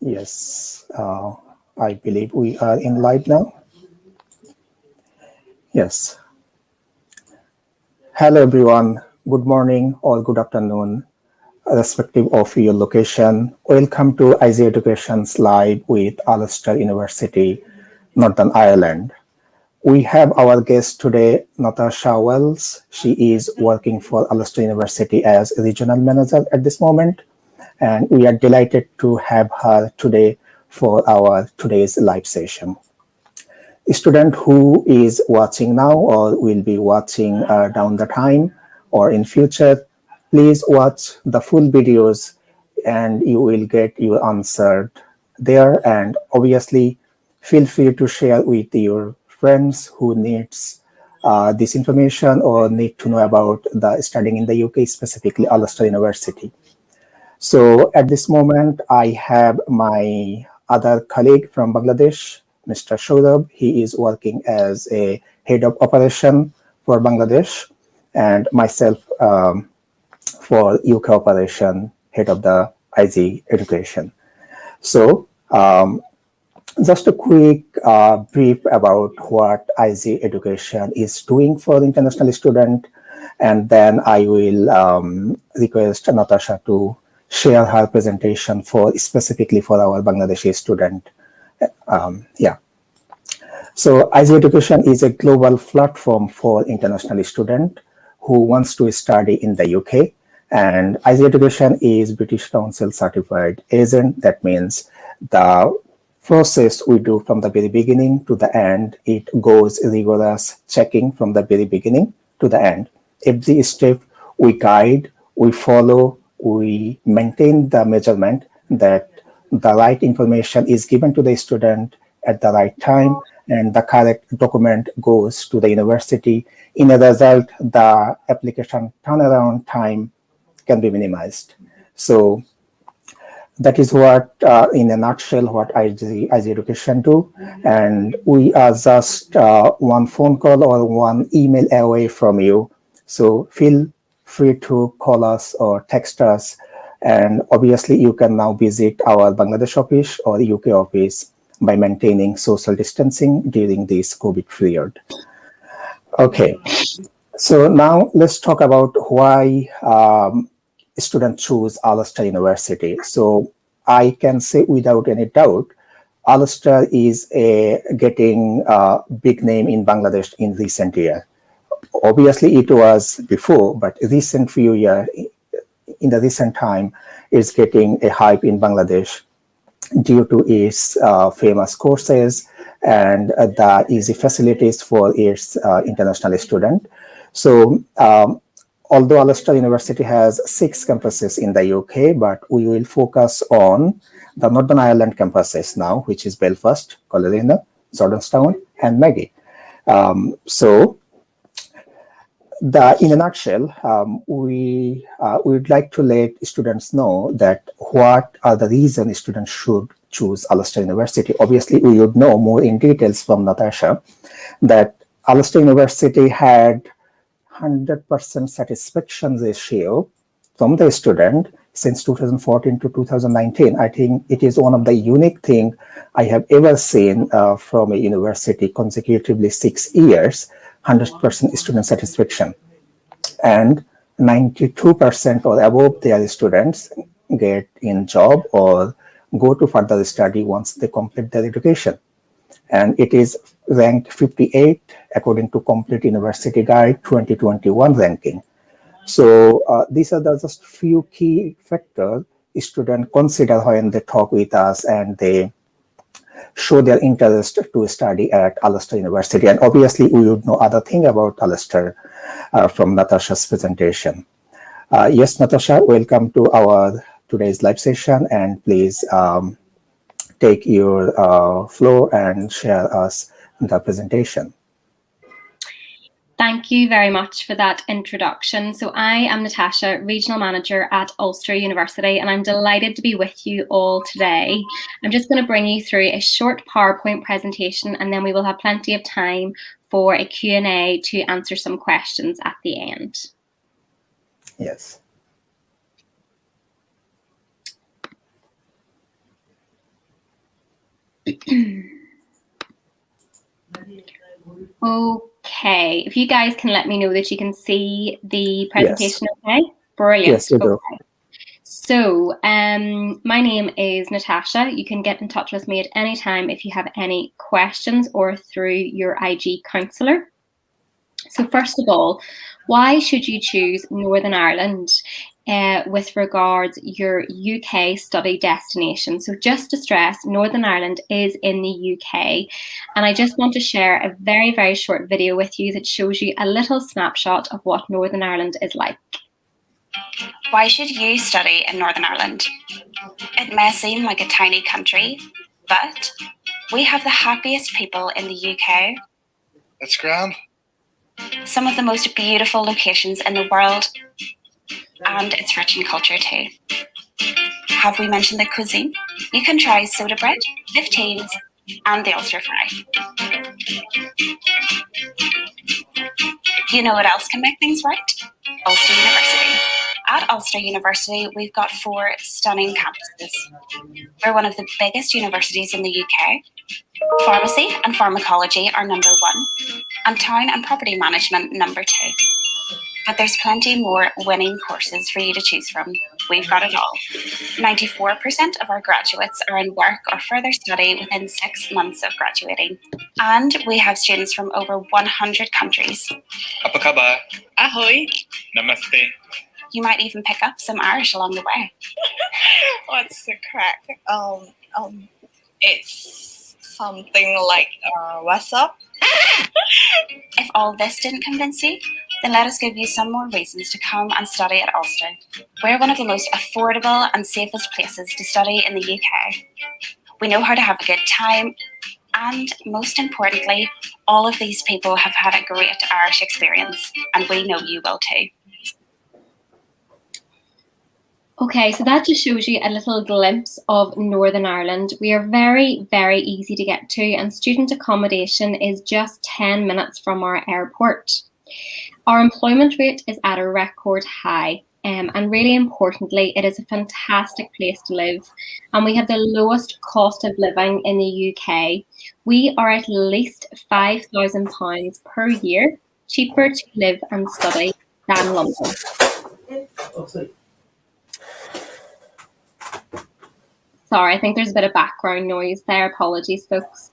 Yes, I believe we are in live now. Yes. Hello, everyone. Good morning or good afternoon, respective of your location. Welcome to IZ Education's Live with Ulster University, Northern Ireland. We have our guest today, Natasha Walsh. She is working for Ulster University as regional manager at this moment, and we are delighted to have her today for our today's live session. A student who is watching now or will be watching down the time or in future, please watch the full videos and you will get your answer there. And obviously, feel free to share with your friends who needs this information or need to know about the studying in the UK, specifically Ulster University. So at this moment, I have my other colleague from Bangladesh, Mr. Shourab. He is working as a head of operation for Bangladesh, and myself for UK operation, head of the IG education. So just a quick brief about what IG education is doing for international student, and then I will request Natasha to share her presentation for specifically for our Bangladeshi student. Yeah. So IG Education is a global platform for international student who wants to study in the UK. And IG Education is British Council certified agent. That means the process we do from the very beginning to the end, it goes rigorous checking from the very beginning to the end. Every step we guide, we follow, we maintain the measurement that the right information is given to the student at the right time and the correct document goes to the university. In a result, the application turnaround time can be minimized. So that is what, in a nutshell, what IG Education do. And we are just one phone call or one email away from you. So feel free to call us or text us. And obviously, you can now visit our Bangladesh office or UK office by maintaining social distancing during this COVID period. Okay, so now let's talk about why students choose Ulster University. So I can say without any doubt, Ulster is getting a big name in Bangladesh in recent year. Obviously, it was before, but recent few years, in the recent time, it's getting a hype in Bangladesh due to its famous courses and the easy facilities for its international student. So although Ulster University has 6 campuses in the UK, but we will focus on the Northern Ireland campuses now, which is Belfast, Coleraine, Jordanstown, and Maggie. In a nutshell, we would like to let students know that what are the reasons students should choose Ulster University. Obviously, we would know more in details from Natasha that Ulster University had 100% satisfaction ratio from the student since 2014 to 2019. I think it is one of the unique things I have ever seen from a university consecutively 6 years. 100% student satisfaction, and 92% or above their students get in job or go to further study once they complete their education. And it is ranked 58 according to Complete University Guide 2021 ranking. So these are the just few key factors students consider when they talk with us and they show their interest to study at Ulster University. And obviously, we would know other thing about Ulster from Natasha's presentation. Yes, Natasha, welcome to our today's live session, and please take your floor and share us the presentation. Thank you very much for that introduction. So I am Natasha, Regional Manager at Ulster University, and I'm delighted to be with you all today. I'm just going to bring you through a short PowerPoint presentation, and then we will have plenty of time for a Q&A to answer some questions at the end. Yes. Okay, if you guys can let me know that you can see the presentation, Yes. okay? Brilliant. Yes, you do. Okay. So, my name is Natasha. You can get in touch with me at any time if you have any questions or through your IG counsellor. So first of all, why should you choose Northern Ireland with regards your UK study destination? So just to stress, Northern Ireland is in the UK, and I just want to share a very, very short video with you that shows you a little snapshot of what Northern Ireland is like. Why should you study in Northern Ireland? It may seem like a tiny country, but we have the happiest people in the UK. That's grand. Some of the most beautiful locations in the world, and it's rich in culture too. Have we mentioned the cuisine? You can try soda bread, 15s, and the Ulster fry. You know what else can make things right? Ulster University. At Ulster University, we've got 4 stunning campuses. We're one of the biggest universities in the UK. Pharmacy and pharmacology are number 1, and town and property management number 2. But there's plenty more winning courses for you to choose from. We've got it all. 94% of our graduates are in work or further study within 6 months of graduating. And we have students from over 100 countries. Apa kabar? Ahoy. Namaste. You might even pick up some Irish along the way. What's the crack? It's something like what's up? If all this didn't convince you, then let us give you some more reasons to come and study at Ulster. We're one of the most affordable and safest places to study in the UK. We know how to have a good time, and most importantly, all of these people have had a great Irish experience, and we know you will too. Okay, so that just shows you a little glimpse of Northern Ireland. We are very, very easy to get to, and student accommodation is just 10 minutes from our airport. Our employment rate is at a record high, and really importantly, it is a fantastic place to live, and we have the lowest cost of living in the UK. We are at least £5,000 per year cheaper to live and study than London. Sorry, I think there's a bit of background noise there. Apologies, folks.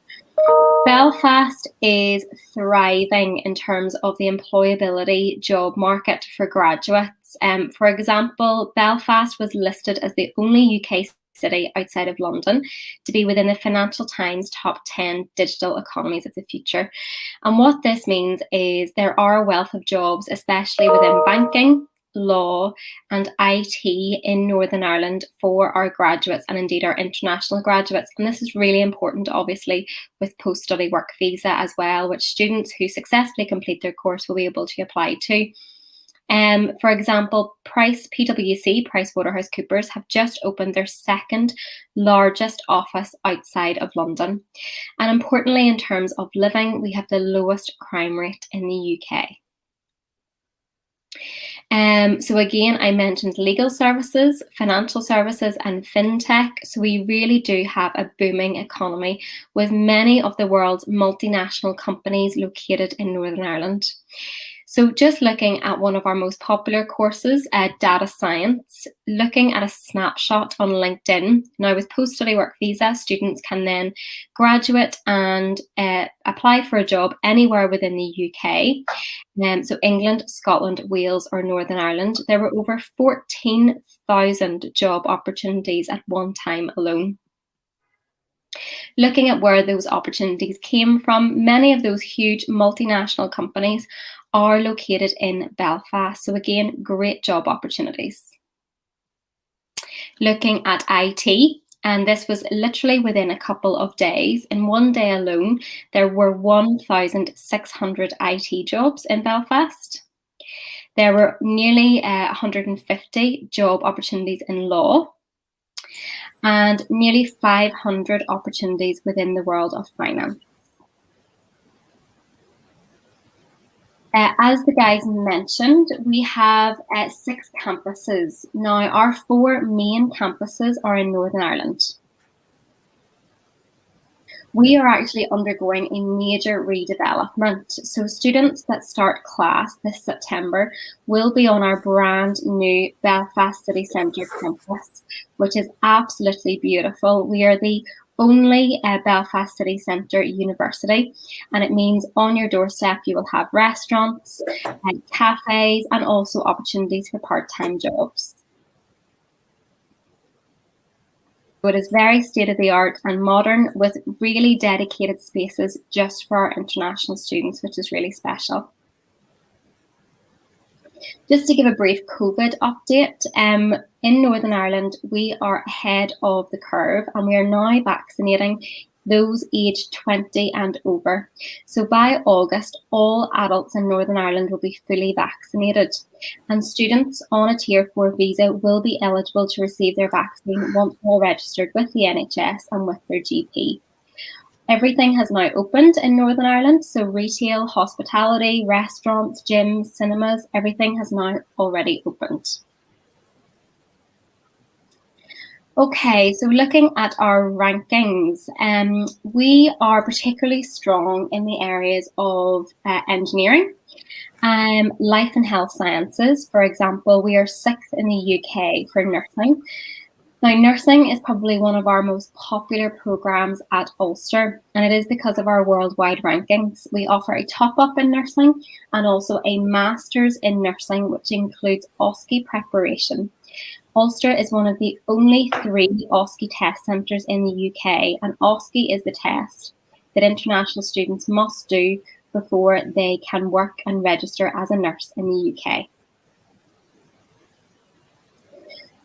Belfast is thriving in terms of the employability job market for graduates. For example, Belfast was listed as the only UK city outside of London to be within the Financial Times top 10 digital economies of the future. And what this means is there are a wealth of jobs, especially within banking, law and IT in Northern Ireland for our graduates and indeed our international graduates. And this is really important, obviously, with post-study work visa as well, which students who successfully complete their course will be able to apply to. For example, PwC, PricewaterhouseCoopers, have just opened their second largest office outside of London. And importantly, in terms of living, we have the lowest crime rate in the UK. So again, I mentioned legal services, financial services and fintech. So we really do have a booming economy with many of the world's multinational companies located in Northern Ireland. So just looking at one of our most popular courses, data science, looking at a snapshot on LinkedIn. Now with post-study work visa, students can then graduate and apply for a job anywhere within the UK. So England, Scotland, Wales or Northern Ireland. There were over 14,000 job opportunities at one time alone. Looking at where those opportunities came from, many of those huge multinational companies are located in Belfast. So again, great job opportunities. Looking at IT, and this was literally within a couple of days. In one day alone, there were 1,600 IT jobs in Belfast. There were nearly 150 job opportunities in law and nearly 500 opportunities within the world of finance. As the guys mentioned, we have 6 campuses. Now, our 4 main campuses are in Northern Ireland. We are actually undergoing a major redevelopment. So students that start class this September will be on our brand new Belfast City Centre campus, which is absolutely beautiful. We are the only Belfast City Centre university, and it means on your doorstep you will have restaurants and cafes and also opportunities for part-time jobs. It is very state-of-the-art and modern with really dedicated spaces just for our international students, which is really special. Just to give a brief COVID update, in Northern Ireland, we are ahead of the curve and we are now vaccinating those aged 20 and over. So by August, all adults in Northern Ireland will be fully vaccinated, and students on a Tier 4 visa will be eligible to receive their vaccine once they're registered with the NHS and with their GP. Everything has now opened in Northern Ireland, so retail, hospitality, restaurants, gyms, cinemas, everything has now already opened. Okay, so looking at our rankings, we are particularly strong in the areas of engineering, life and health sciences. For example, we are 6th in the UK for nursing. Now, nursing is probably one of our most popular programs at Ulster, and it is because of our worldwide rankings. We offer a top-up in nursing and also a master's in nursing, which includes OSCE preparation. Ulster is one of the only 3 OSCE test centres in the UK, and OSCE is the test that international students must do before they can work and register as a nurse in the UK.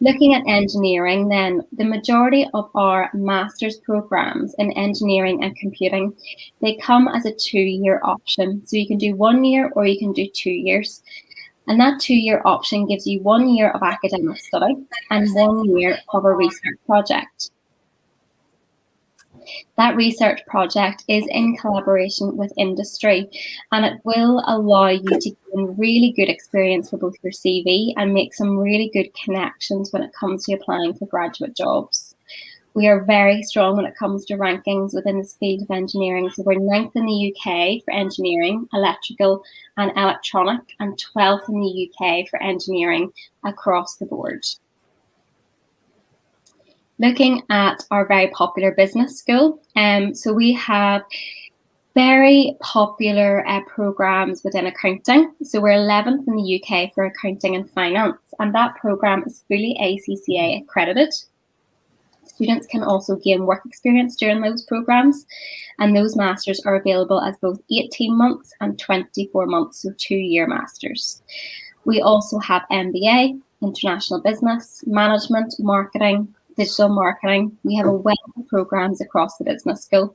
Looking at engineering then, the majority of our master's programs in engineering and computing, they come as a 2-year option. So you can do 1 year or you can do 2 years. And that 2-year option gives you 1 year of academic study and 1 year of a research project. That research project is in collaboration with industry, and it will allow you to gain really good experience for both your CV and make some really good connections when it comes to applying for graduate jobs. We are very strong when it comes to rankings within this field of engineering. So we're 9th in the UK for engineering, electrical and electronic, and 12th in the UK for engineering across the board. Looking at our very popular business school, so we have very popular programs within accounting. So we're 11th in the UK for accounting and finance, and that program is fully ACCA accredited. Students can also gain work experience during those programs, and those masters are available as both 18 months and 24 months, so 2-year masters. We also have MBA, international business, management, marketing, digital marketing. We have a wealth of programs across the business school.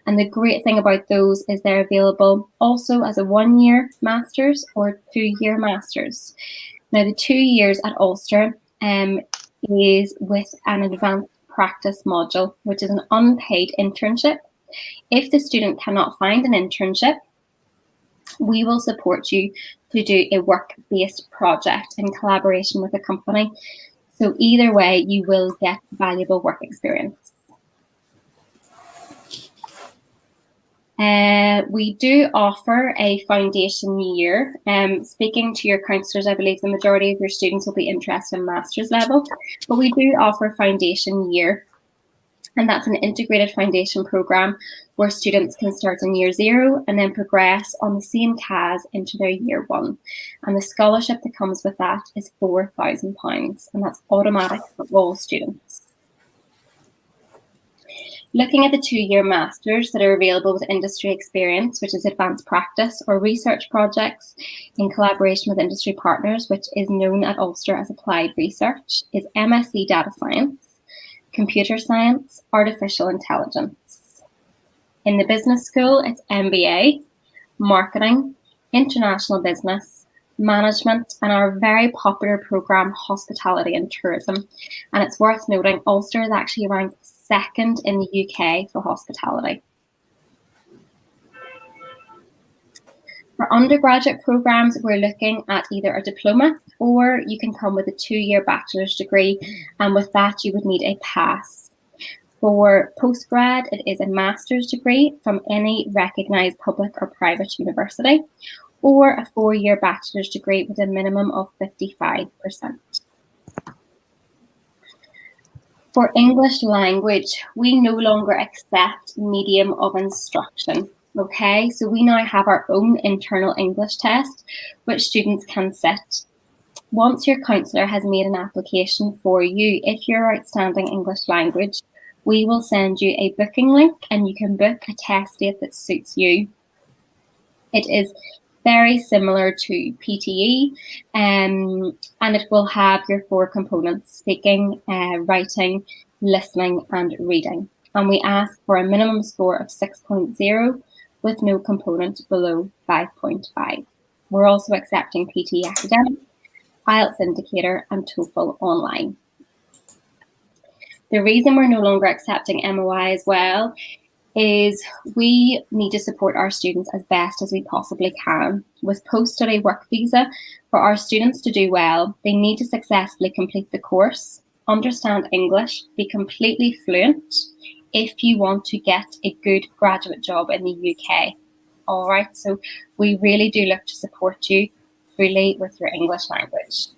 And the great thing about those is they're available also as a 1-year master's or 2-year master's. Now, the 2 years at Ulster is with an advanced practice module, which is an unpaid internship. If the student cannot find an internship, we will support you to do a work-based project in collaboration with a company. So either way, you will get valuable work experience. We do offer a foundation year. Speaking to your counsellors, I believe the majority of your students will be interested in master's level, but we do offer foundation year. And that's an integrated foundation programme where students can start in year 0 and then progress on the same CAS into their year 1. And the scholarship that comes with that is £4,000, and that's automatic for all students. Looking at the 2-year masters that are available with industry experience, which is advanced practice or research projects in collaboration with industry partners, which is known at Ulster as applied research, is MSc Data Science, Computer Science, Artificial Intelligence. In the business school, it's MBA, Marketing, International Business, Management, and our very popular programme, Hospitality and Tourism. And it's worth noting, Ulster is actually ranked 2nd in the UK for hospitality. For undergraduate programmes, we're looking at either a diploma or you can come with a 2-year bachelor's degree, and with that you would need a pass. For postgrad, it is a master's degree from any recognised public or private university, or a 4-year bachelor's degree with a minimum of 55%. For English language, we no longer accept medium of instruction. Okay, so we now have our own internal English test, which students can sit. Once your counsellor has made an application for you, if you're outstanding English language, we will send you a booking link and you can book a test date that suits you. It is very similar to PTE, and it will have your 4 components: speaking, writing, listening, and reading. And we ask for a minimum score of 6.0 with no component below 5.5. We're also accepting PTE Academic, IELTS Indicator, and TOEFL online. The reason we're no longer accepting MOI as well is we need to support our students as best as we possibly can. With post-study work visa, for our students to do well, they need to successfully complete the course, understand English, be completely fluent if you want to get a good graduate job in the UK. All right, so we really do look to support you fully with your English language.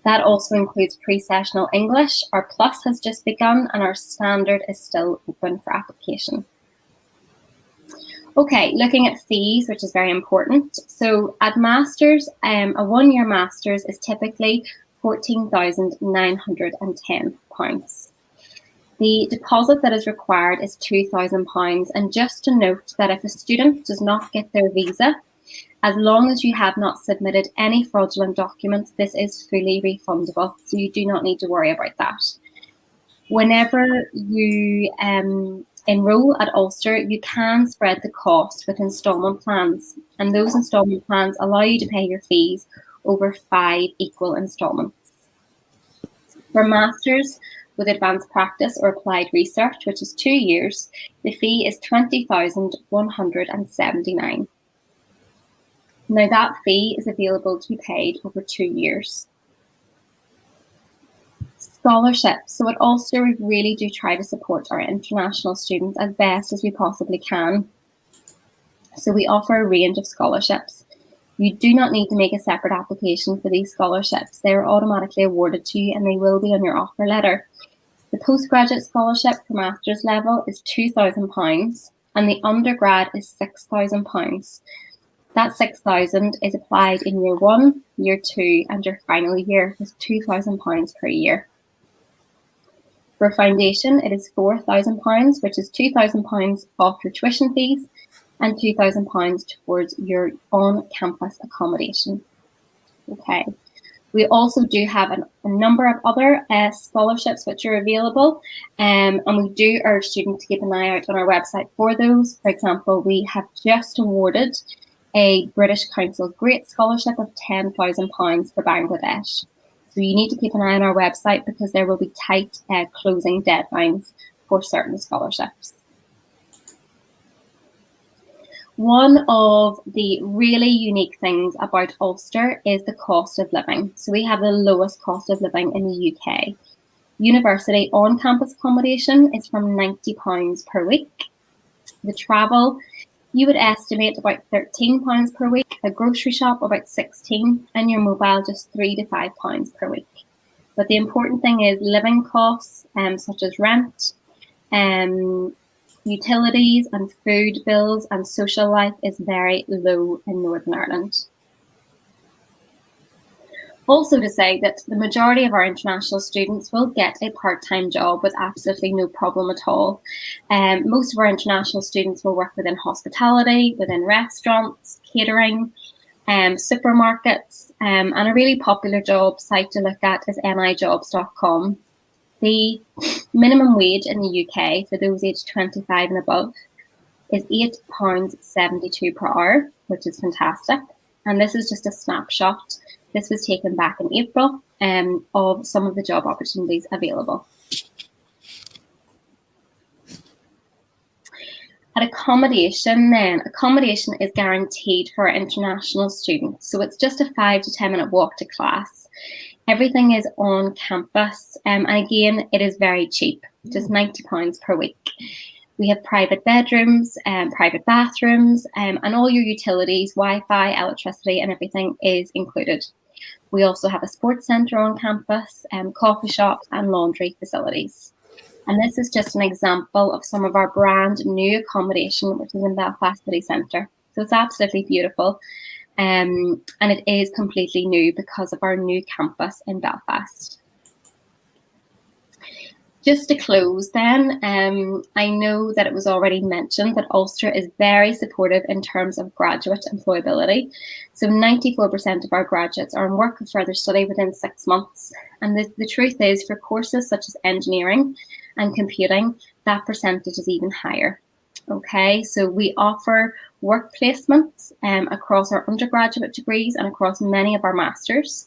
That also includes pre-sessional English. Our Plus has just begun and our Standard is still open for application. Okay, looking at fees, which is very important. So at Masters, a 1-year Masters is typically £14,910. The deposit that is required is £2,000. And just to note that if a student does not get their visa, as long as you have not submitted any fraudulent documents, this is fully refundable, so you do not need to worry about that. Whenever you enroll at Ulster, you can spread the cost with instalment plans, and those instalment plans allow you to pay your fees over 5 equal instalments. For Masters with Advanced Practice or Applied Research, which is 2 years, the fee is £20,179. Now that fee is available to be paid over 2 years. Scholarships. So at Ulster, we really do try to support our international students as best as we possibly can. So we offer a range of scholarships. You do not need to make a separate application for these scholarships. They are automatically awarded to you and they will be on your offer letter. The postgraduate scholarship for master's level is £2,000 and the undergrad is £6,000. That £6,000 is applied in year 1, year 2, and your final year with £2,000 per year. For foundation, it is £4,000, which is £2,000 off your tuition fees and £2,000 towards your on-campus accommodation. Okay. We also do have a number of other scholarships which are available, and we do urge students to keep an eye out on our website for those. For example, we have just awarded a British Council Great Scholarship of £10,000 for Bangladesh. So you need to keep an eye on our website because there will be tight closing deadlines for certain scholarships. One of the really unique things about Ulster is the cost of living. So we have the lowest cost of living in the UK. University on-campus accommodation is from £90 per week. The travel, you would estimate about £13 per week, a grocery shop about £16, and your mobile just £3 to £5 per week. But the important thing is living costs, such as rent, utilities and food bills and social life is very low in Northern Ireland. Also to say that the majority of our international students will get a part-time job with absolutely no problem at all. Most of our international students will work within hospitality, within restaurants, catering, supermarkets, and a really popular job site to look at is nijobs.com. The minimum wage in the UK for those aged 25 and above is £8.72 per hour, which is fantastic. And this is just a snapshot. This was taken back in April of some of the job opportunities available. At accommodation then, accommodation is guaranteed for our international students. So it's just a 5 to 10 minute walk to class. Everything is on campus, and again, it is very cheap, just £90 per week. We have private bedrooms, private bathrooms, and all your utilities, Wi-Fi, electricity, and everything is included. We also have a sports centre on campus, coffee shops, and laundry facilities. And this is just an example of some of our brand new accommodation, which is in Belfast City Centre. So it's absolutely beautiful. And it is completely new because of our new campus in Belfast. Just to close then, I know that it was already mentioned that Ulster is very supportive in terms of graduate employability. So 94% of our graduates are in work or further study within 6 months. And the truth is, for courses such as engineering and computing, that percentage is even higher. Okay, so we offer work placements across our undergraduate degrees and across many of our masters.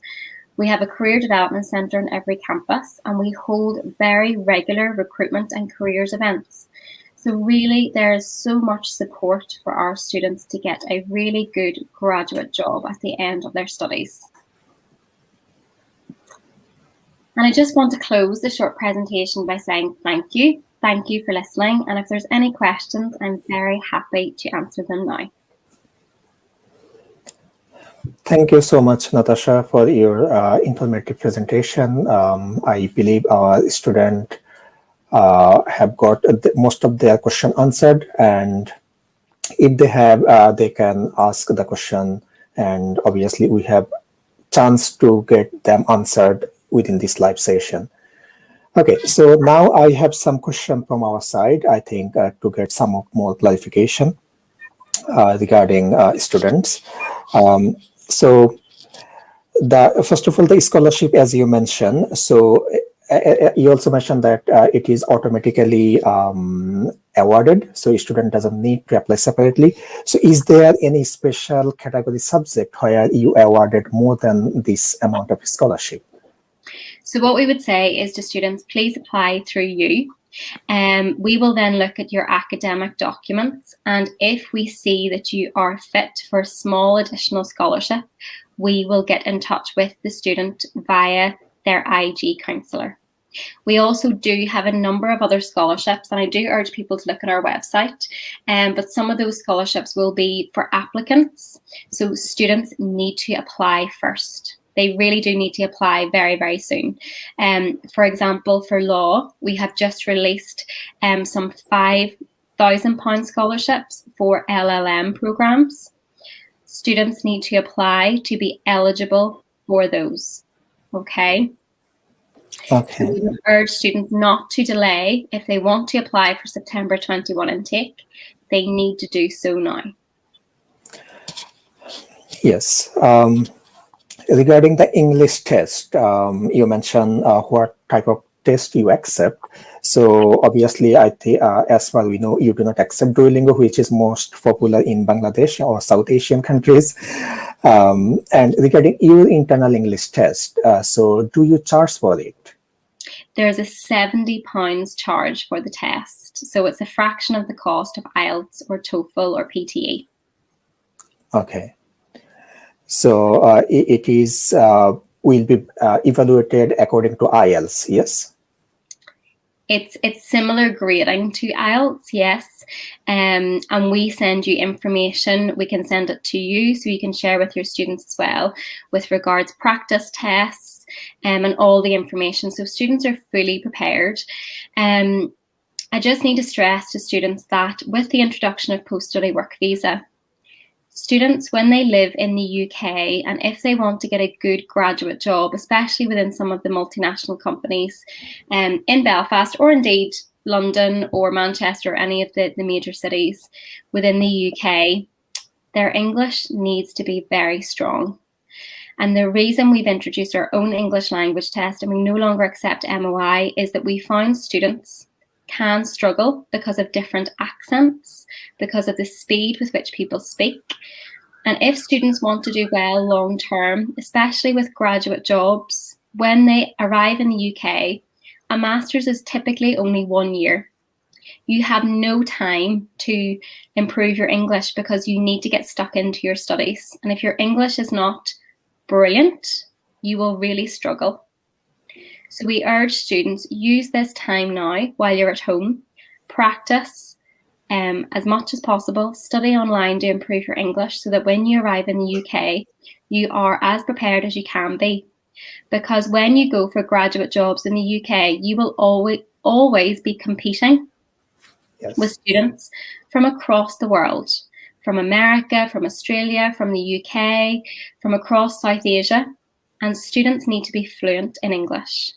We have a career development centre on every campus, and we hold very regular recruitment and careers events. So really, there is so much support for our students to get a really good graduate job at the end of their studies. And I just want to close the short presentation by saying thank you. Thank you for listening. And if there's any questions, I'm very happy to answer them now. Thank you so much, Natasha, for your informative presentation. I believe our students have got most of their question answered, and if they have, they can ask the question, and obviously we have chance to get them answered within this live session. Okay, so now I have some question from our side, I think, to get some more clarification regarding students. So first of all, the scholarship, as you mentioned, so you also mentioned that it is automatically awarded, so a student doesn't need to apply separately. So is there any special category subject where you awarded more than this amount of scholarship? So what we would say is to students, please apply through you. We will then look at your academic documents, and if we see that you are fit for a small additional scholarship, we will get in touch with the student via their IG counsellor. We also do have a number of other scholarships, and I do urge people to look at our website, but some of those scholarships will be for applicants, so students need to apply first. They really do need to apply very, very soon. For example, for law, we have just released some £5,000 scholarships for LLM programs. Students need to apply to be eligible for those. Okay. Okay. So we would urge students not to delay. If they want to apply for September 21 intake, they need to do so now. Yes. Regarding the English test, you mentioned what type of test you accept. So obviously, I think as far as we know, you do not accept Duolingo, which is most popular in Bangladesh or South Asian countries. And regarding your internal English test, so do you charge for it? There's a £70 charge for the test. So it's a fraction of the cost of IELTS or TOEFL or PTE. Okay. So it is will be evaluated according to IELTS, yes? It's similar grading to IELTS, yes. And we send you information. We can send it to you so you can share with your students as well with regards practice tests and all the information. So students are fully prepared. I just need to stress to students that with the introduction of post-study work visa, students, when they live in the UK, and if they want to get a good graduate job, especially within some of the multinational companies in Belfast, or indeed London or Manchester, or any of the major cities within the UK, their English needs to be very strong. And the reason we've introduced our own English language test and we no longer accept MOI is that we found students can struggle because of different accents, because of the speed with which people speak. And if students want to do well long term, especially with graduate jobs, when they arrive in the UK, a master's is typically only 1 year. You have no time to improve your English because you need to get stuck into your studies. And if your English is not brilliant, you will really struggle. So we urge students, use this time now while you're at home, practice as much as possible, study online to improve your English so that when you arrive in the UK, you are as prepared as you can be. Because when you go for graduate jobs in the UK, you will always be competing with students from across the world, from America, from Australia, from the UK, from across South Asia, and students need to be fluent in English.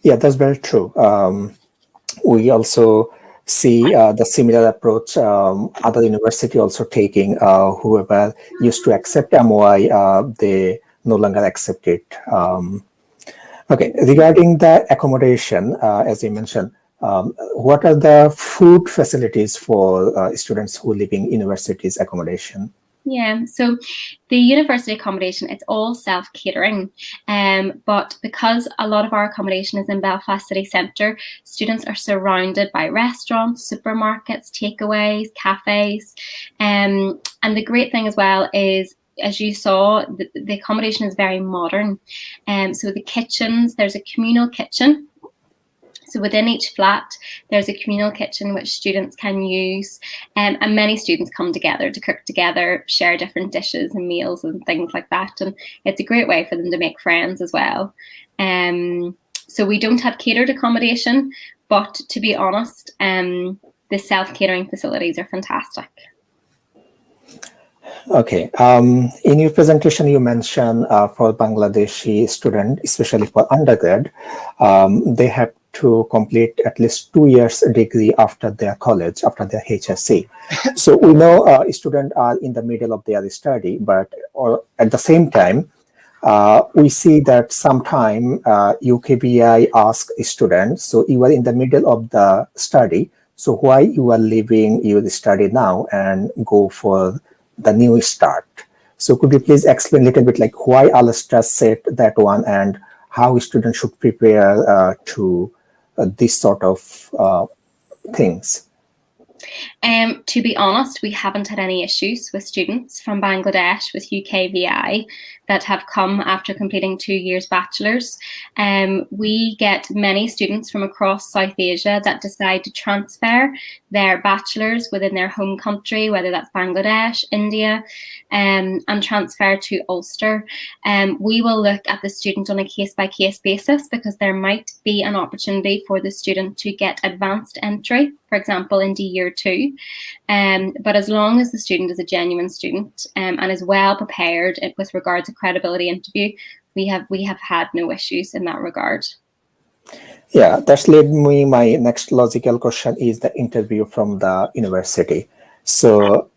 Yeah, that's very true. We also see the similar approach other university also taking. Whoever used to accept MOI, they no longer accept it. Okay, regarding the accommodation, as you mentioned, what are the food facilities for students who live in universities accommodation? Yeah, so the university accommodation, it's all self-catering, but because a lot of our accommodation is in Belfast city centre, students are surrounded by restaurants, supermarkets, takeaways, cafes, and the great thing as well is, as you saw, the accommodation is very modern. So the kitchens, there's a communal kitchen. So within each flat, there's a communal kitchen which students can use, and many students come together to cook together, share different dishes and meals and things like that. And it's a great way for them to make friends as well. So we don't have catered accommodation, but to be honest, the self-catering facilities are fantastic. Okay. In your presentation, you mentioned for Bangladeshi student, especially for undergrad, they have to complete at least 2 years degree after their college, after their HSC. So we know students are in the middle of their study, but at the same time, we see that sometime UKBI asks students, so you are in the middle of the study, so why you are leaving your study now and go for the new start? So could you please explain a little bit like why Ulster said that one and how students should prepare to this sort of things? To be honest, we haven't had any issues with students from Bangladesh with UKVI that have come after completing 2 years bachelor's. We get many students from across South Asia that decide to transfer their bachelor's within their home country, whether that's Bangladesh, India, and transfer to Ulster. We will look at the student on a case-by-case basis because there might be an opportunity for the student to get advanced entry, for example, into year 2. But as long as the student is a genuine student and is well prepared with regards to credibility interview, we have had no issues in that regard. Yeah, that's led me. My next logical question is the interview from the university. So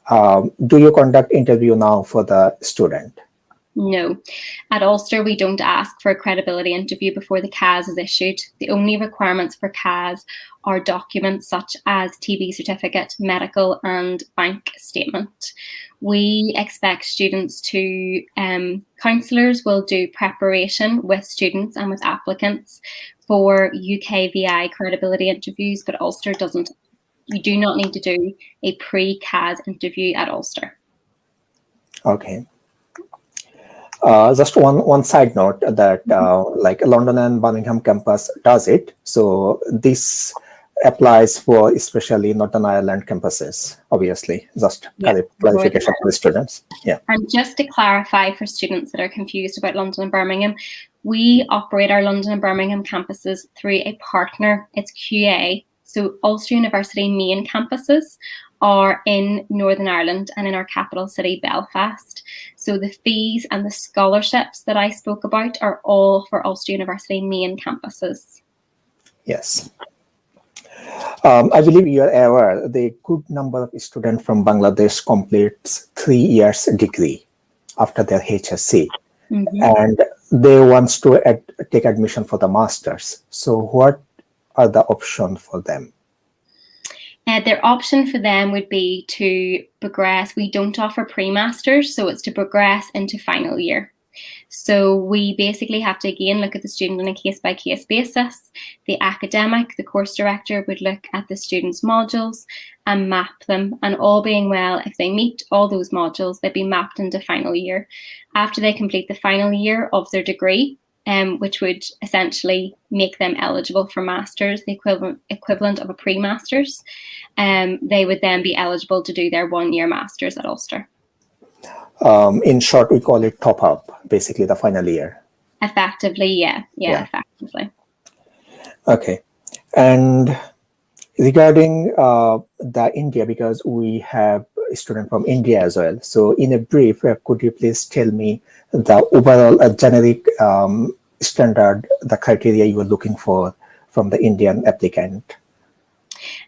do you conduct interview now for the student? No. At Ulster, we don't ask for a credibility interview before the CAS is issued. The only requirements for CAS are documents such as TB certificate, medical and bank statement. We expect students to, counsellors will do preparation with students and with applicants for UKVI credibility interviews, but Ulster doesn't. You do not need to do a pre-CAS interview at Ulster. Okay. Just one side note that like London and Birmingham campus does it. So this applies for especially Northern Ireland campuses, obviously. Just clarification for the students. Yeah. And just to clarify for students that are confused about London and Birmingham, we operate our London and Birmingham campuses through a partner. It's QA. So Ulster University main campuses are in Northern Ireland and in our capital city, Belfast. So the fees and the scholarships that I spoke about are all for Ulster University main campuses. Yes. I believe you are aware the good number of students from Bangladesh completes 3 years degree after their HSC. And they want to take admission for the masters. So what are the options for them? Their option for them would be to progress. We don't offer pre-masters, so it's to progress into final year. So we basically have to again look at the student on a case-by-case basis. The academic, the course director would look at the student's modules and map them. And all being well, if they meet all those modules, they'd be mapped into final year. After they complete the final year of their degree, which would essentially make them eligible for masters, the equivalent of a pre-masters, they would then be eligible to do their 1 year masters at Ulster. In short, we call it top up, basically the final year. Effectively, yeah, effectively. Okay. And regarding the India, because we have a student from India as well. So in a brief, could you please tell me the overall generic standard, the criteria you were looking for from the Indian applicant?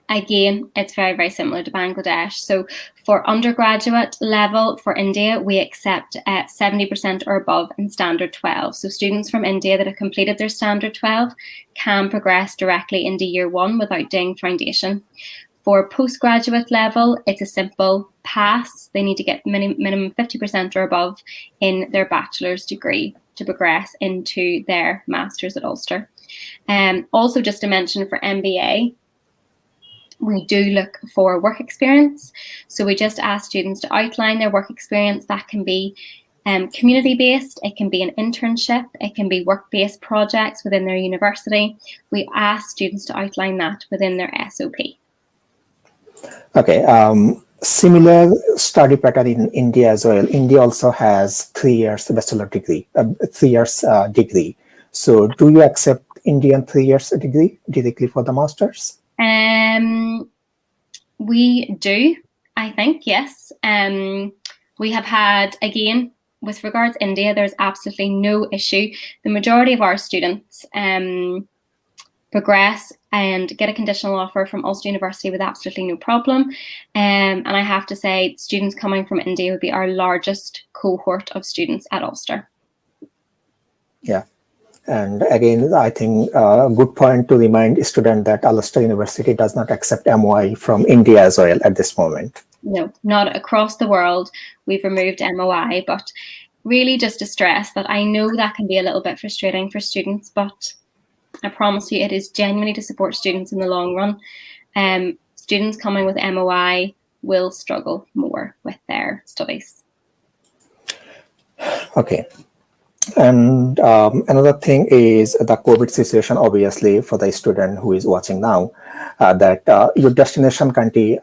Again, it's very, very similar to Bangladesh. So for undergraduate level for India, we accept 70% or above in Standard 12. So students from India that have completed their Standard 12 can progress directly into year 1 without doing foundation. For postgraduate level, it's a simple pass. They need to get minimum 50% or above in their bachelor's degree to progress into their master's at Ulster. Also, just to mention for MBA, we do look for work experience. So we just ask students to outline their work experience. That can be community-based, it can be an internship, it can be work-based projects within their university. We ask students to outline that within their SOP. Okay, similar study pattern in India as well. India also has 3 years bachelor degree, 3 years degree. So do you accept Indian 3 years degree directly for the masters? We do, I think, yes. We have had, again, with regards to India, there's absolutely no issue. The majority of our students progress and get a conditional offer from Ulster University with absolutely no problem. And I have to say, students coming from India would be our largest cohort of students at Ulster. Yeah. And again, I think a good point to remind students that Ulster University does not accept MOI from India as well at this moment. No, not across the world. We've removed MOI, but really just to stress that I know that can be a little bit frustrating for students, but I promise you it is genuinely to support students in the long run. Students coming with MOI will struggle more with their studies. Okay. And another thing is the COVID situation, obviously, for the student who is watching now, that your destination country,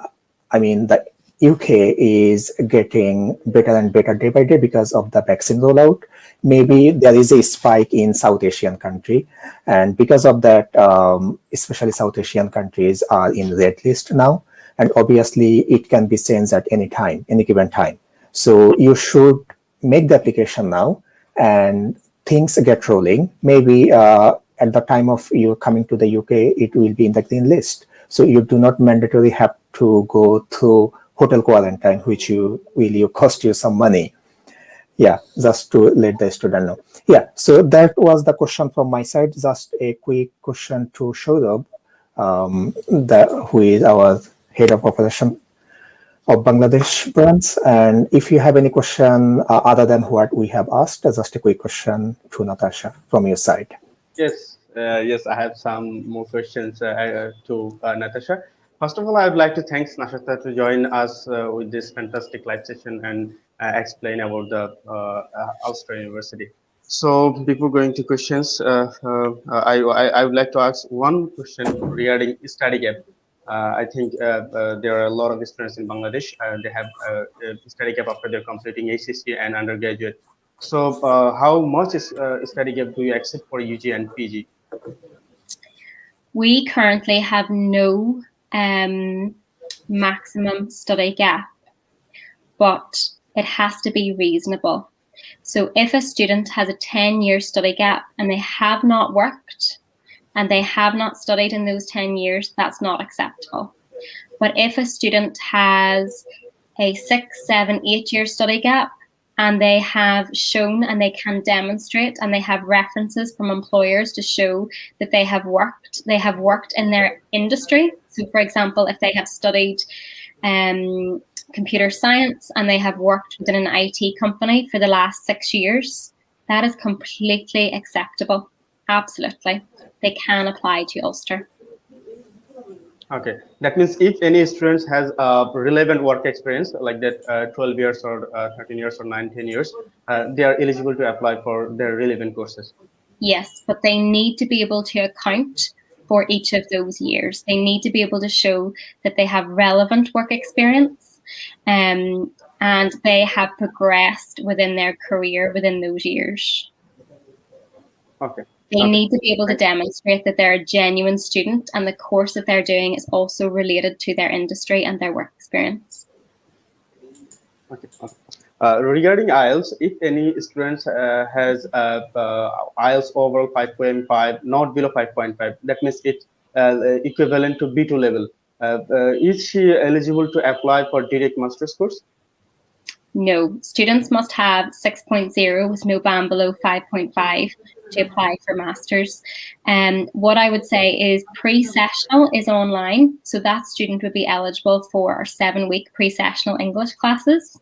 I mean, the UK is getting better and better day by day because of the vaccine rollout. Maybe there is a spike in South Asian country. And because of that, especially South Asian countries are in red list now. And obviously, it can be changed at any time, any given time. So you should make the application now and things get rolling. Maybe at the time of you coming to the UK, it will be in the green list. So you do not mandatorily have to go through hotel quarantine, which will cost you some money. Yeah, just to let the student know. Yeah, so that was the question from my side. Just a quick question to Shourabh, who is our head of operation of Bangladesh branch. And if you have any question other than what we have asked, just a quick question to Natasha from your side. Yes, yes, I have some more questions to Natasha. First of all, I would like to thank Natasha to join us with this fantastic live session and explain about the Ulster University. So before going to questions, I would like to ask one question regarding study gap. I think there are a lot of students in Bangladesh. They have a study gap after they're completing ACC and undergraduate. So how much is study gap do you accept for UG and PG? We currently have no maximum study gap, but it has to be reasonable. So if a student has a 10-year study gap and they have not worked and they have not studied in those 10 years, that's not acceptable. But if a student has a 6, 7, 8-year study gap and they have shown and they can demonstrate and they have references from employers to show that they have worked in their industry. So for example, if they have studied computer science and they have worked within an IT company for the last 6 years, that is completely acceptable. Absolutely. They can apply to Ulster. Okay, that means if any students has relevant work experience like that 12 years or 13 years or 9, 10 years, they are eligible to apply for their relevant courses. Yes, but they need to be able to account for each of those years. They need to be able to show that they have relevant work experience, and they have progressed within their career within those years. Okay. They Okay. need to be able to demonstrate that they're a genuine student and the course that they're doing is also related to their industry and their work experience. Okay. Regarding IELTS, if any students has IELTS overall 5.5, not below 5.5, that means it equivalent to B2 level. Is she eligible to apply for direct master's course? No, students must have 6.0 with no band below 5.5 to apply for masters. What I would say is pre-sessional is online, so that student would be eligible for our 7-week pre-sessional English classes,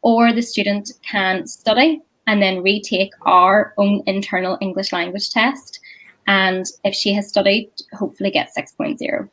or the student can study and then retake our own internal English language test, and if she has studied, hopefully get 6.0.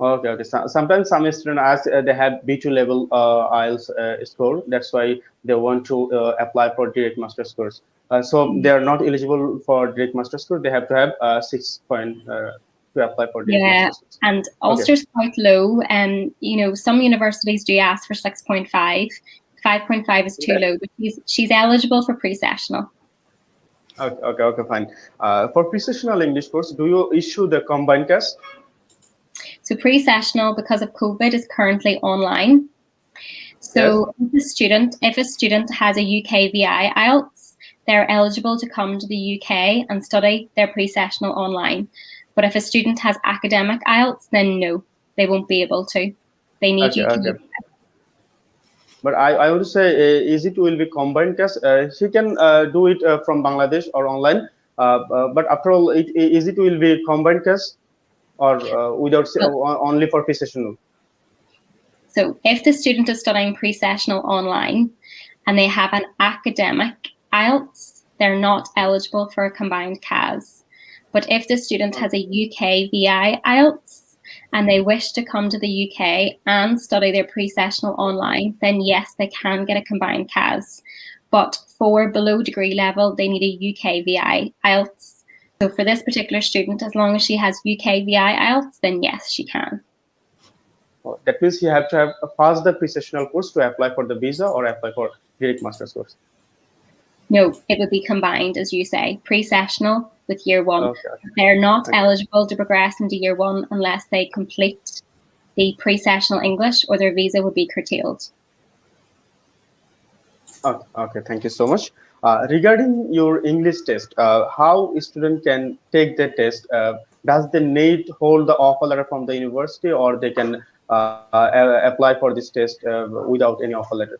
Okay, okay. So, sometimes some students ask they have B2 level IELTS score. That's why they want to apply for direct master's course. So they are not eligible for direct master's course. They have to have 6 point to apply for direct master's course. And Ulster's quite low. And some universities do ask for 6.5. 5.5 is too low, but she's eligible for pre-sessional. Okay, fine. For pre-sessional English course, do you issue the combined test? So pre-sessional, because of COVID, is currently online. So if a student has a UK VI IELTS, they're eligible to come to the UK and study their pre-sessional online. But if a student has academic IELTS, then no, they won't be able to. They need UK VI. But I would say is it will be combined test. She can do it from Bangladesh or online. But after all, is it will be combined test? Or without only for pre-sessional? So if the student is studying pre-sessional online and they have an academic IELTS, they're not eligible for a combined CAS. But if the student has a UK VI IELTS and they wish to come to the UK and study their pre-sessional online, then yes, they can get a combined CAS. But for below degree level, they need a UK VI IELTS. So for this particular student, as long as she has UK VI IELTS, then yes, she can. Oh, that means you have to have passed the pre-sessional course to apply for the visa or apply for direct master's course? No, it would be combined, as you say, pre-sessional with year one. Okay. They're not eligible to progress into year one unless they complete the pre-sessional English, or their visa would be curtailed. Okay, thank you so much. Regarding your English test, how a student can take the test? Does they need to hold the offer letter from the university, or they can apply for this test without any offer letter?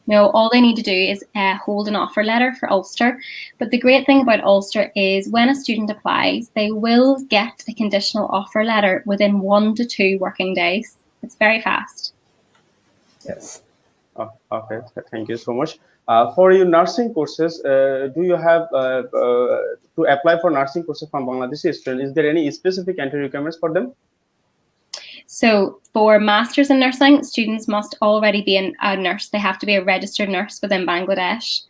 No, all they need to do is hold an offer letter for Ulster. But the great thing about Ulster is when a student applies, they will get a conditional offer letter within 1 to 2 working days. It's very fast. Yes. Okay, thank you so much. For your nursing courses, do you have to apply for nursing courses from Bangladeshi students? Is there any specific entry requirements for them? So for Masters in Nursing, students must already be a nurse. They have to be a registered nurse within Bangladesh.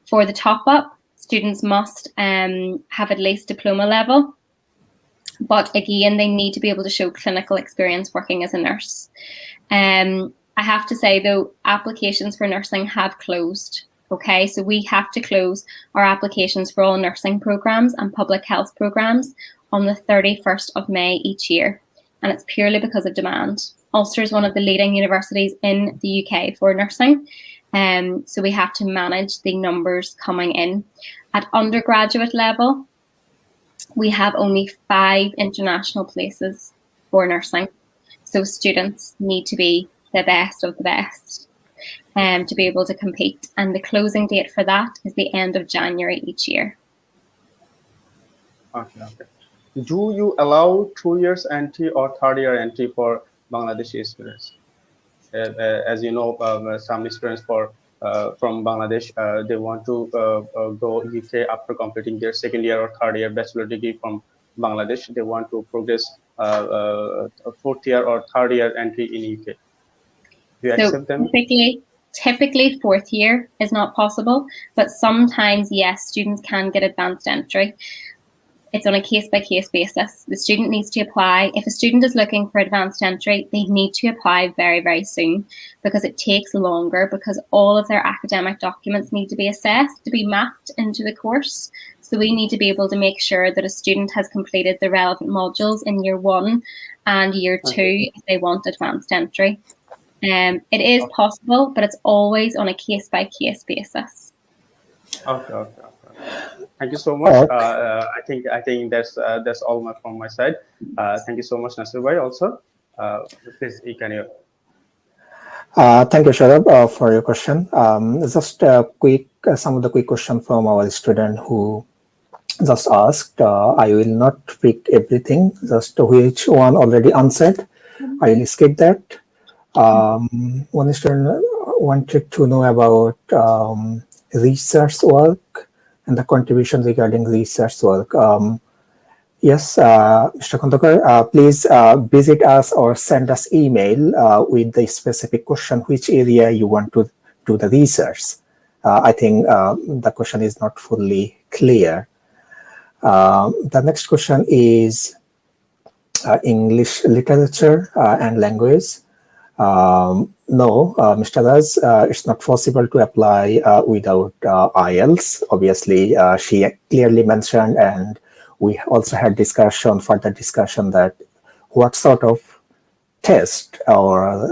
For the top-up, students must have at least diploma level. But again, they need to be able to show clinical experience working as a nurse. I have to say, though, applications for nursing have closed. Okay, so we have to close our applications for all nursing programs and public health programs on the 31st of May each year. And it's purely because of demand. Ulster is one of the leading universities in the UK for nursing. So we have to manage the numbers coming in. At undergraduate level, we have only 5 international places for nursing. So students need to be the best of the best to be able to compete. And the closing date for that is the end of January each year. Okay. Do you allow 2 years entry or 3rd year entry for Bangladeshi students? As you know, some students from Bangladesh, they want to go UK after completing their 2nd year or 3rd year bachelor degree from Bangladesh. They want to progress a fourth year or third year entry in UK. Do you So accept them? typically fourth year is not possible, but sometimes, yes, students can get advanced entry. It's on a case-by-case basis. The student needs to apply. If a student is looking for advanced entry, they need to apply very, very soon because it takes longer because all of their academic documents need to be assessed to be mapped into the course. So we need to be able to make sure that a student has completed the relevant modules in year 1 and year 2 if they want advanced entry. It is possible, but it's always on a case-by-case basis. Okay. Thank you so much. I think that's all from my side. Thank you so much, Nasir bhai. Also, please, you can hear. Thank you, Sharab, for your question. Just some of the quick question from our student who just asked. I will not pick everything, just which one already answered. I will skip that. One student wanted to know about research work and the contribution regarding research work. Yes, Mr. Khandekar, please visit us or send us email with the specific question, which area you want to do the research. I think the question is not fully clear. The next question is English literature and language. No, Mr. Raz, it's not possible to apply without IELTS. Obviously, she clearly mentioned, and we also had further discussion that what sort of test or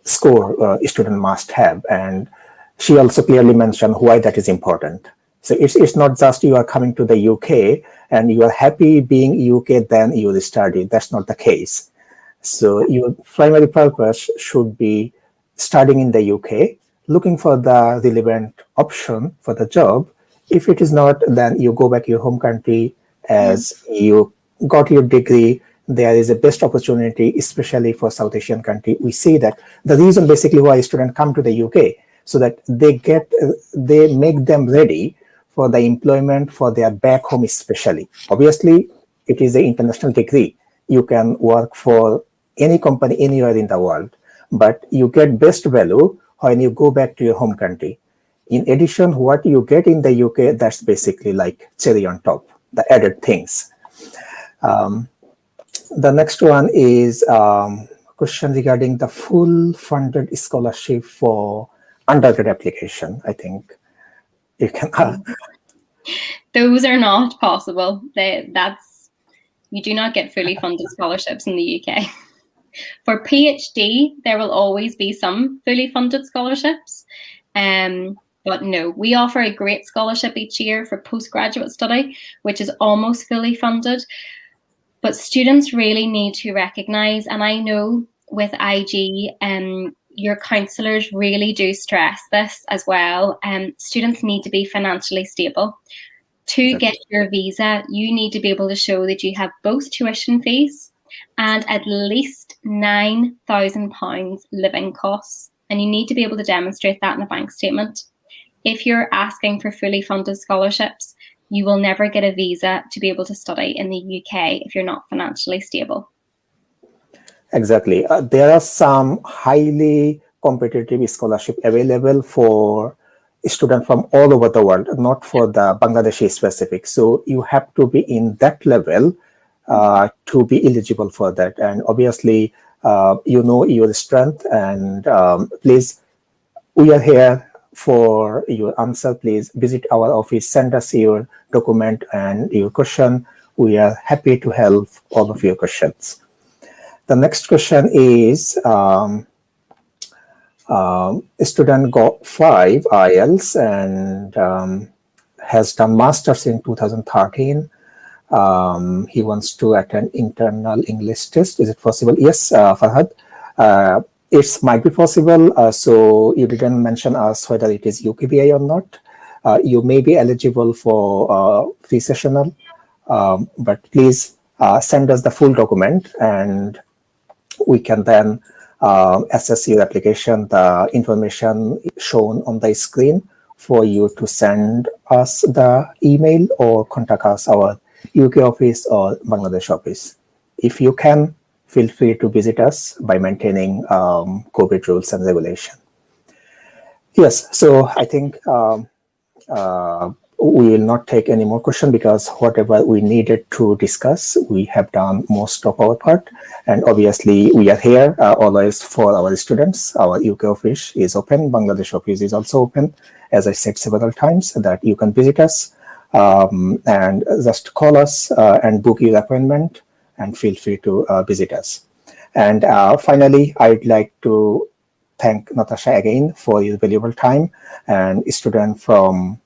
score a student must have. And she also clearly mentioned why that is important. So it's not just you are coming to the UK and you are happy being UK, then you will study. That's not the case. So your primary purpose should be studying in the UK, looking for the relevant option for the job. If it is not, then you go back to your home country as you got your degree. There is a best opportunity, especially for South Asian country. We see that the reason basically why students come to the UK, so that they make them ready for the employment for their back home especially. Obviously, it is an international degree. You can work for any company anywhere in the world, but you get best value when you go back to your home country. In addition, what you get in the UK, that's basically like cherry on top, the added things. The next one is question regarding the full funded scholarship for undergrad application. I think you can. Those are not possible. You do not get fully funded scholarships in the UK. For PhD, there will always be some fully funded scholarships. But no, we offer a great scholarship each year for postgraduate study, which is almost fully funded. But students really need to recognise, and I know with IG, your counsellors really do stress this as well. Students need to be financially stable. To get your visa, you need to be able to show that you have both tuition fees and at least £9,000 living costs. And you need to be able to demonstrate that in a bank statement. If you're asking for fully funded scholarships, you will never get a visa to be able to study in the UK if you're not financially stable. Exactly. There are some highly competitive scholarships available for students from all over the world, not for the Bangladeshi specific. So you have to be in that level to be eligible for that. And obviously, you know your strength, and please, we are here for your answer. Please visit our office, send us your document and your question. We are happy to help all of your questions. The next question is, a student got 5 IELTS and has done master's in 2013. He wants to attend internal English test. Is it possible? Yes, Farhad. It might be possible. So you didn't mention us whether it is UKBI or not. You may be eligible for free sessional, but please send us the full document and we can then assess your application. The information shown on the screen for you to send us the email or contact us our UK office or Bangladesh office. If you can, feel free to visit us by maintaining COVID rules and regulation. Yes, so I think we will not take any more questions because whatever we needed to discuss, we have done most of our part. And obviously, we are here always for our students. Our UK office is open. Bangladesh office is also open. As I said several times, that you can visit us and just call us and book your appointment and feel free to visit us. And finally, I'd like to thank Natasha again for your valuable time, and students from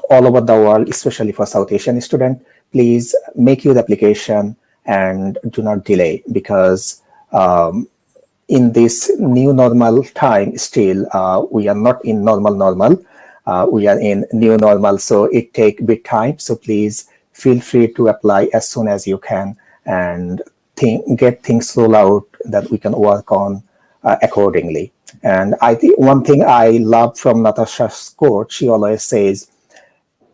all over the world, especially for South Asian students, please make your application and do not delay, because in this new normal time, still we are not in normal. We are in new normal, so it takes bit time. So please feel free to apply as soon as you can and get things rolled out that we can work on accordingly. And I think one thing I love from Natasha's quote, she always says,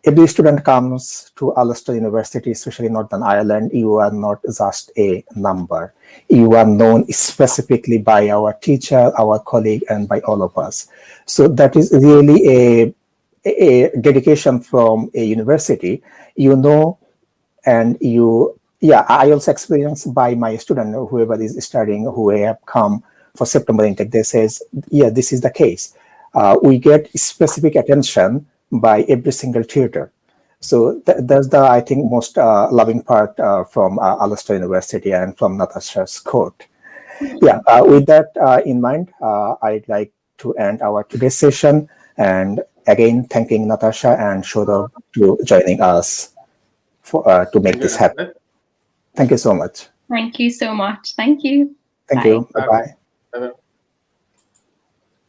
every student comes to Ulster University, especially Northern Ireland, you are not just a number. You are known specifically by our teacher, our colleague, and by all of us. So that is really a dedication from a university, you know, and you, yeah, I also experience by my student, whoever is studying, who have come for September intake, they says, yeah, this is the case. We get specific attention by every single tutor. So that's the, I think, most loving part from Ulster University and from Natasha's quote. Yeah, with that in mind, I'd like to end our today's session. And again, thanking Natasha and Shodav to joining us for, to make this happen. Thank you so much. Thank you so much. Thank you. Thank Bye. you. Bye-bye.